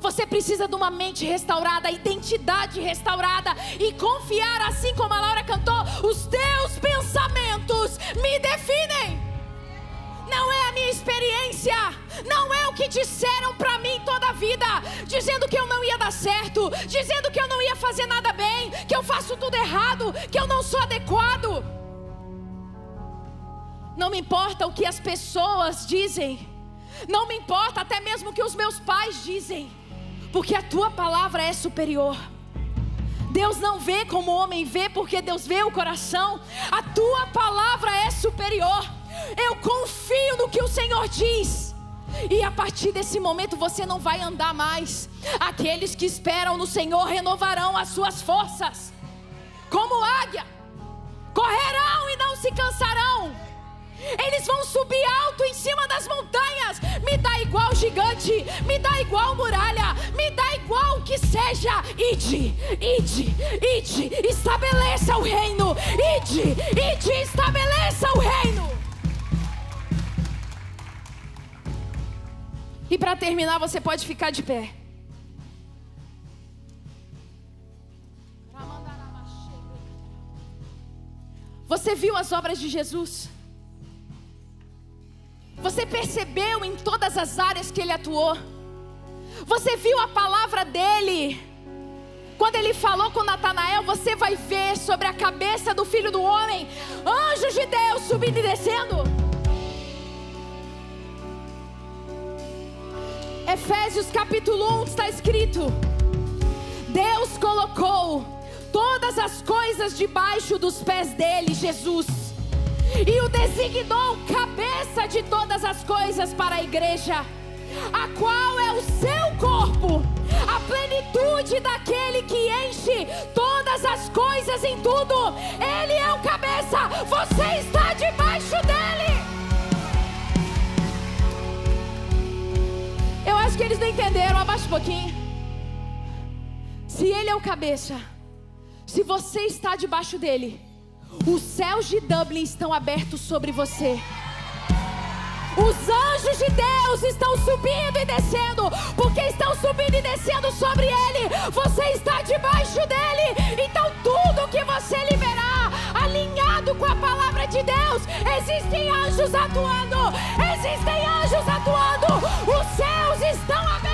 você precisa de uma mente restaurada, identidade restaurada, e confiar, assim como a Laura cantou: os teus pensamentos me definem. Não é a minha experiência, não é o que disseram pra mim toda a vida, dizendo que eu não ia dar certo, dizendo que eu não ia fazer nada bem, que eu faço tudo errado, que eu não sou adequado. Não me importa o que as pessoas dizem. Não me importa até mesmo o que os meus pais dizem. Porque a tua palavra é superior. Deus não vê como o homem vê, porque Deus vê o coração. A tua palavra é superior. Eu confio no que o Senhor diz. E a partir desse momento você não vai andar mais. Aqueles que esperam no Senhor renovarão as suas forças. Como águia, correrão e não se cansarão. Eles vão subir alto em cima das montanhas. Me dá igual gigante, me dá igual muralha, me dá igual que seja. Ide, estabeleça o reino. Ide, estabeleça o reino. E para terminar, você pode ficar de pé. Você viu as obras de Jesus? Você percebeu em todas as áreas que Ele atuou? Você viu a palavra dEle? Quando Ele falou com Natanael, você vai ver sobre a cabeça do Filho do Homem anjos de Deus subindo e descendo. Efésios capítulo 1 está escrito: Deus colocou todas as coisas debaixo dos pés dele, Jesus, e o designou cabeça de todas as coisas para a igreja, a qual é o seu corpo, a plenitude daquele que enche todas as coisas em tudo. Ele é o cabeça, você está debaixo dele. Eu acho que eles não entenderam, abaixa um pouquinho. Se ele é o cabeça, se você está debaixo dele, os céus de Dublin estão abertos sobre você. Os anjos de Deus estão subindo e descendo, porque estão subindo e descendo sobre ele. Você está debaixo dele. Então tudo que você liberar, alinhado com a palavra de Deus, existem anjos atuando. Existem anjos atuando. Os céus estão abertos.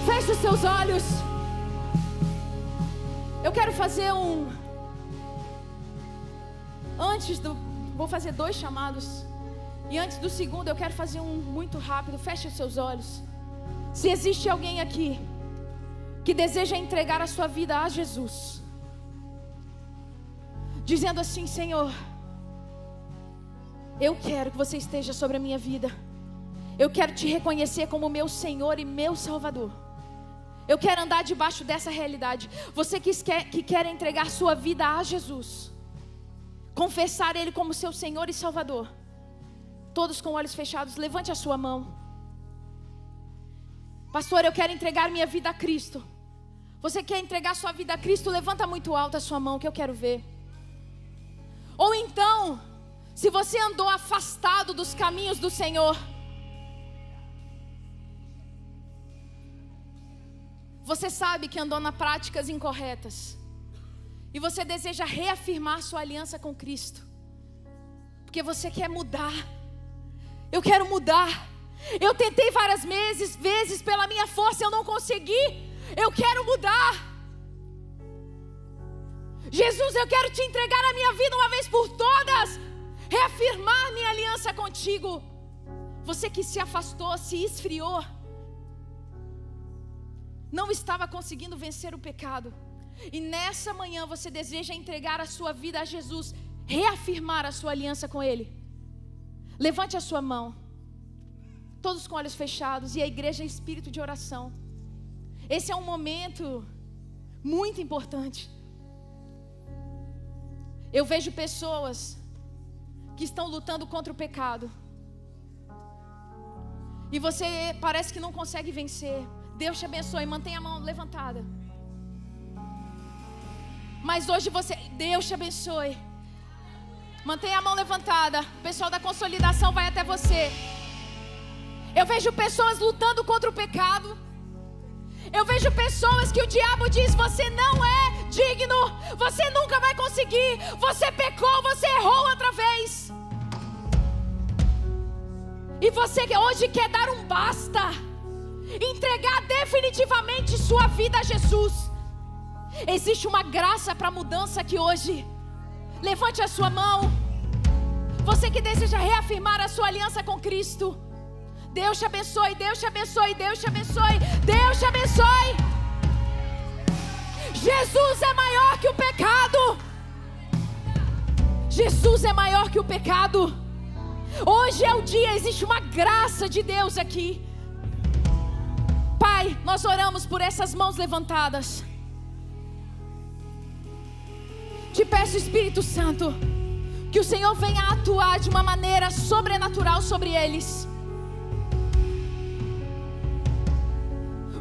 Feche os seus olhos. Eu quero fazer vou fazer 2 chamados. E antes do segundo eu quero fazer um muito rápido. Feche os seus olhos. Se existe alguém aqui que deseja entregar a sua vida a Jesus, dizendo assim: Senhor, eu quero que você esteja sobre a minha vida. Eu quero te reconhecer como meu Senhor e meu Salvador. Eu quero andar debaixo dessa realidade. Você que quer entregar sua vida a Jesus, confessar Ele como seu Senhor e Salvador, todos com olhos fechados, levante a sua mão. Pastor, eu quero entregar minha vida a Cristo. Você quer entregar sua vida a Cristo? Levanta muito alto a sua mão, que eu quero ver. Ou então, se você andou afastado dos caminhos do Senhor, você sabe que andou nas práticas incorretas, e você deseja reafirmar sua aliança com Cristo, porque você quer mudar. Eu quero mudar. Eu tentei várias vezes pela minha força, eu não consegui. Eu quero mudar. Jesus, eu quero te entregar a minha vida uma vez por todas, reafirmar minha aliança contigo. Você que se afastou, se esfriou, não estava conseguindo vencer o pecado, e nessa manhã você deseja entregar a sua vida a Jesus, reafirmar a sua aliança com Ele. Levante a sua mão, todos com olhos fechados, e a igreja em espírito de oração. Esse é um momento muito importante. Eu vejo pessoas que estão lutando contra o pecado, e você parece que não consegue vencer. Deus te abençoe, mantenha a mão levantada. Mas hoje Deus te abençoe, mantenha a mão levantada. O pessoal da consolidação vai até você. Eu vejo pessoas lutando contra o pecado. Eu vejo pessoas que o diabo diz: você não é digno, você nunca vai conseguir, você pecou, você errou outra vez. e você que hoje quer dar um basta, entregar definitivamente sua vida a Jesus, existe uma graça para mudança aqui hoje. Levante a sua mão. Você que deseja reafirmar a sua aliança com Cristo, Deus te abençoe, Deus te abençoe, Deus te abençoe, Deus te abençoe. Jesus é maior que o pecado. Jesus é maior que o pecado. Hoje é o dia, existe uma graça de Deus aqui. Pai, nós oramos por essas mãos levantadas. Te peço, Espírito Santo, que o Senhor venha atuar de uma maneira sobrenatural sobre eles.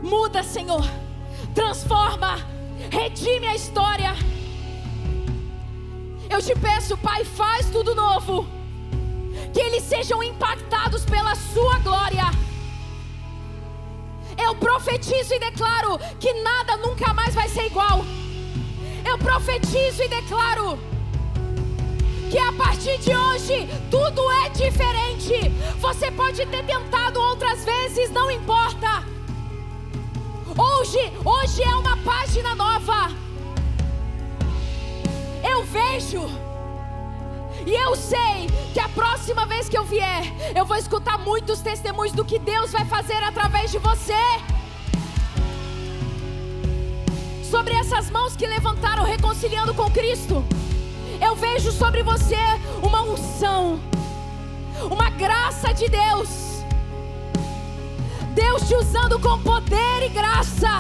Muda, Senhor, transforma, redime a história. Eu te peço, Pai, faz tudo novo, que eles sejam impactados pela sua glória. Eu profetizo e declaro que nada nunca mais vai ser igual. Eu profetizo e declaro que a partir de hoje tudo é diferente. Você pode ter tentado outras vezes, não importa. Hoje é uma página nova. Eu vejo e eu sei que a próxima vez que eu vier, eu vou escutar muitos testemunhos do que Deus vai fazer através de você. Sobre essas mãos que levantaram reconciliando com Cristo, eu vejo sobre você uma unção, uma graça de Deus. Deus te usando com poder e graça.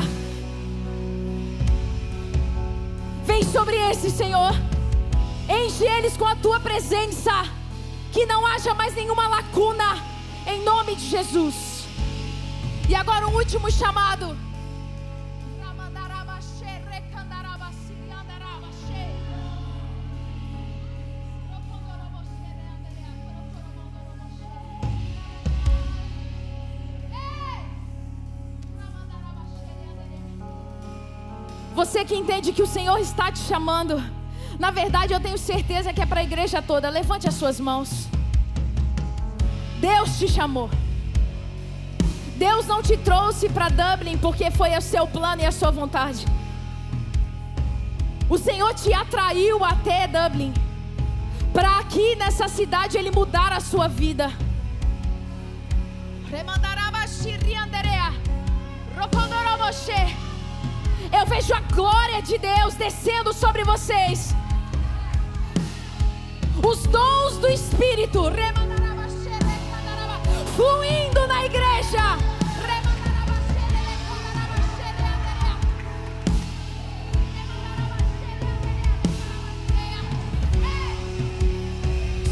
Vem sobre esses, Senhor. Enche eles com a tua presença. Que não haja mais nenhuma lacuna, em nome de Jesus. E agora um último chamado. Você que entende que o Senhor está te chamando, na verdade eu tenho certeza que é para a igreja toda. Levante as suas mãos. Deus te chamou. Deus não te trouxe para Dublin porque foi o seu plano e a sua vontade. O Senhor te atraiu até Dublin para aqui nessa cidade Ele mudar a sua vida. Eu vejo a glória de Deus descendo sobre vocês. Os dons do Espírito fluindo na igreja.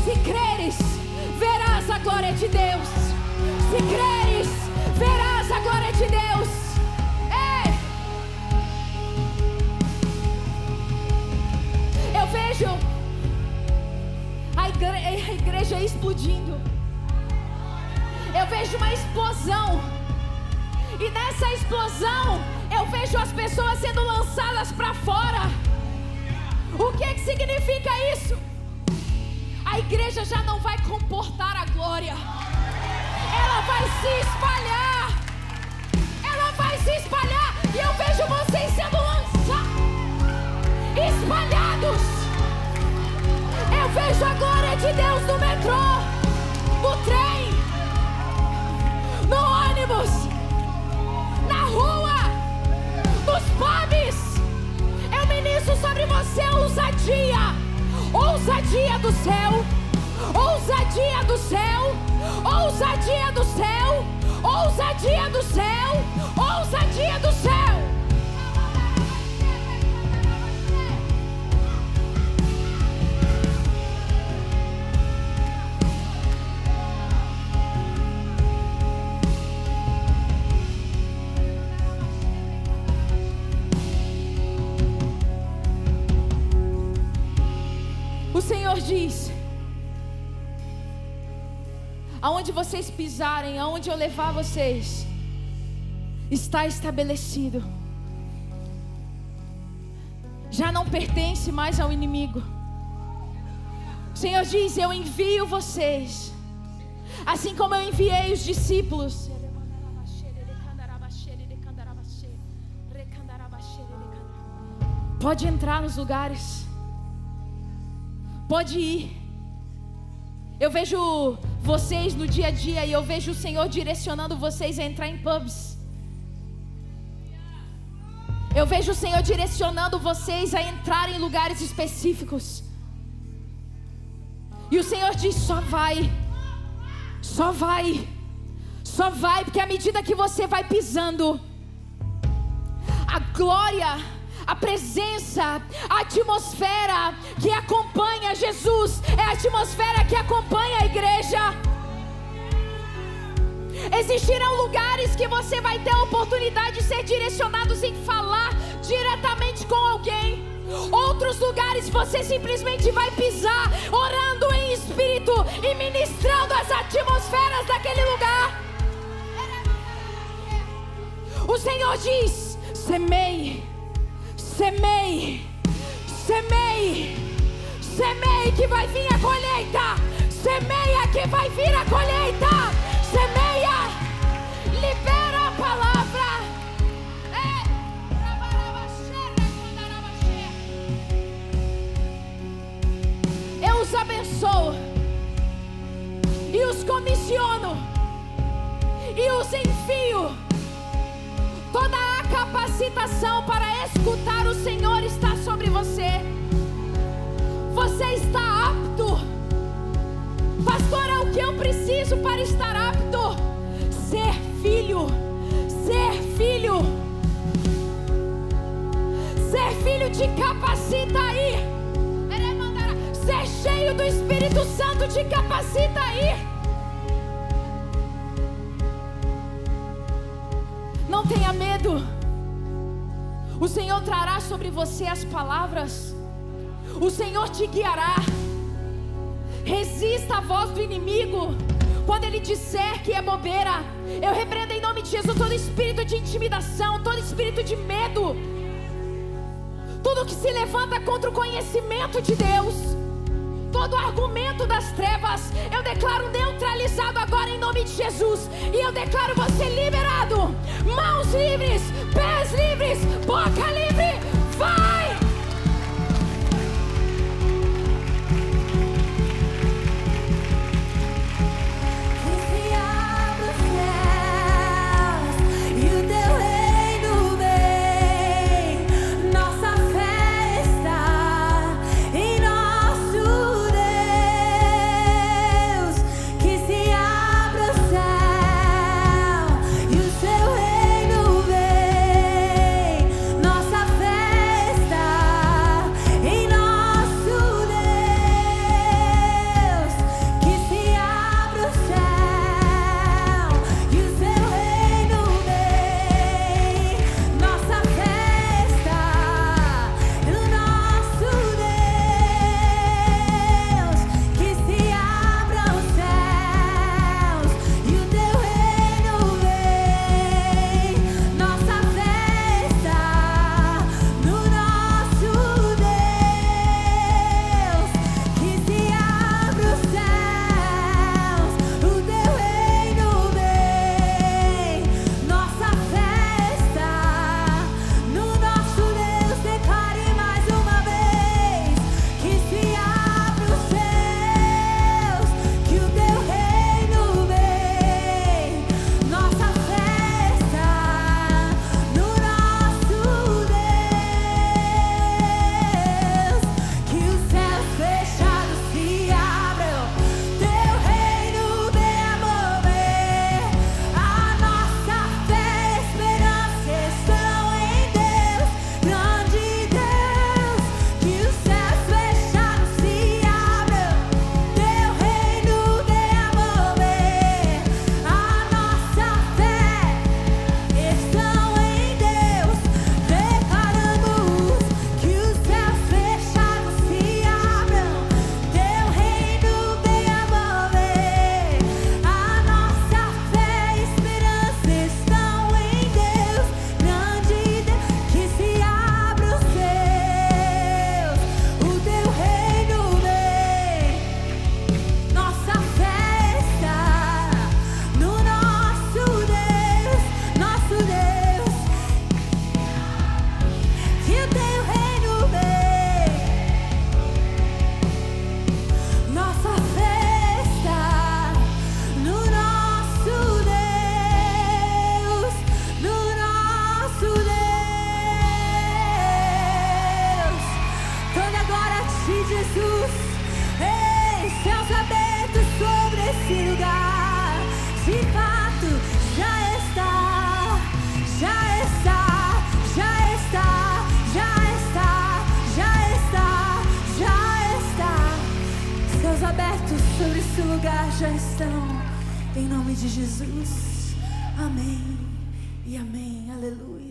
Se creres, verás a glória de Deus. Se creres, verás a glória de Deus. Eu vejo a igreja explodindo. Eu vejo uma explosão. E nessa explosão eu vejo as pessoas sendo lançadas para fora. O que significa isso? A igreja já não vai comportar a glória. Ela vai se espalhar. Ela vai se espalhar. E eu vejo vocês sendo lançados, espalhados. Eu vejo a glória de Deus no metrô, no trem, no ônibus, na rua, nos pubs. Eu ministro sobre você ousadia. Ousadia do céu. Ousadia do céu. Ousadia do céu. Ousadia do céu. Ousadia do céu. O Senhor diz: aonde vocês pisarem, aonde eu levar vocês, está estabelecido. Já não pertence mais ao inimigo. O Senhor diz: eu envio vocês Assim como eu enviei os discípulos. Pode entrar nos lugares. Pode ir. Eu vejo vocês no dia a dia e eu vejo o Senhor direcionando vocês a entrar em pubs. Eu vejo o Senhor direcionando vocês a entrar em lugares específicos. E o Senhor diz: só vai. Só vai. Só vai, porque à medida que você vai pisando, a glória, a presença, a atmosfera que acompanha Jesus é a atmosfera que acompanha a igreja. Existirão lugares que você vai ter a oportunidade de ser direcionados em falar diretamente com alguém. Outros lugares você simplesmente vai pisar, orando em espírito e ministrando as atmosferas daquele lugar. O Senhor diz: semeie, semeie, semeie, semeie que vai vir a colheita. Semeia que vai vir a colheita. Semeia, libera a palavra. Eu os abençoo e os comissiono e os envio. Toda a capacitação para escutar o Senhor está sobre você. Você está apto. Pastor, é o que eu preciso para estar apto? Ser filho. Ser filho. Ser filho te capacita aí. Ser cheio do Espírito Santo te capacita aí. Não tenha medo. O Senhor trará sobre você as palavras. O Senhor te guiará. Resista à voz do inimigo. Quando ele disser que é bobeira, eu repreendo em nome de Jesus todo espírito de intimidação, todo espírito de medo, tudo que se levanta contra o conhecimento de Deus, todo argumento das trevas, eu declaro neutralizado agora em nome de Jesus. E eu declaro você liberado. Mãos livres, pés livres, boca livre. Vai! Vem. já estão. Em nome de Jesus. Amém e amém. Aleluia.